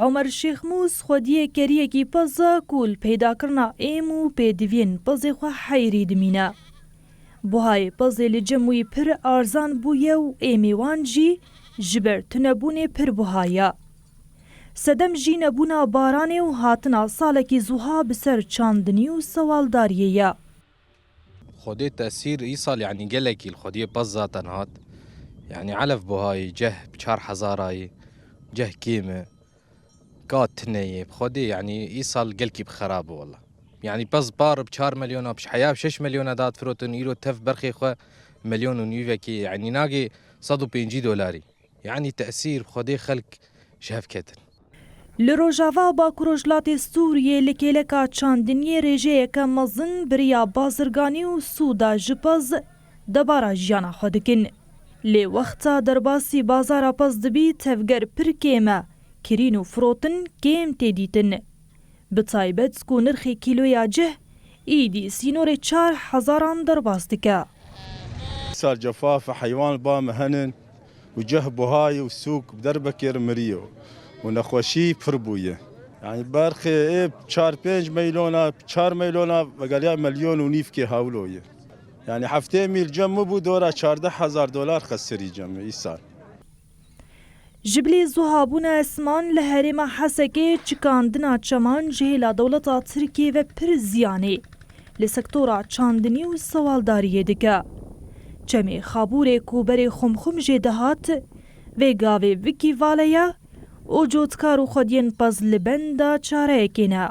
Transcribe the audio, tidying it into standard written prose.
عمر شیخ موس خودیه کریه کی پزا کول پیدا کرنا ایمو پیدوین پزی خو حیری دمینه. بوهای پزی لجموی پر ارزان بویه و ایمیوان جی جبر تنبونه پر بوهایا. سدم جی نبونا بارانه و هاتنا سالکی زوها بسر چاندنی و سوالداریه. خودی تأثیر ایسال يعني قلقي الخودية بزا تنهات يعني علف بوهاي جه بشار حزاراي جه كيمة قات تنية بخودي يعني إيصال قلقي بخرابه والله يعني بز بار بشار مليون بش حياة بشش مليون دات فروتون إيرو تف برخي خو مليون ونيوفكي يعني ناقي صدو $50 يعني تأثير بخودي خلق شهف كتر لروجاوا باکروجلات سوریه لکیلکا چاندنی رژه که مزن بریا بازرگانی و سودا جپز دبارا جیانا خودکن. لی وقتا درباسی بازارا پز دبی تفگر پر کیمه کرین و فروتن کیم تیدیتن. بطایبت سکو نرخی کیلویا جه ایدی سینور 4,000 درباس دکا. صار جفاف حيوان بام هنن وجه بوهاي وسوق بدربكير مريو ونخوشي فربويه يعني برخي ايه 4-5 مليون 4 مليون وقاليا مليون ونيف كي هاولويه يعني حفتي ميل جم بو دورا $14,000 خسري جم ايسار جبلی زوهابون اسمان لهرم حسکه چکاندنا چمان جهلا دولتا ترکیه و پر زیانه لسکتورا چاندنی و سوالداریه دکا. چمی خابور کوبر خمخم جدهات و گاوه وکی والیا او جوتکارو خودین پز لبندا چاره کنه.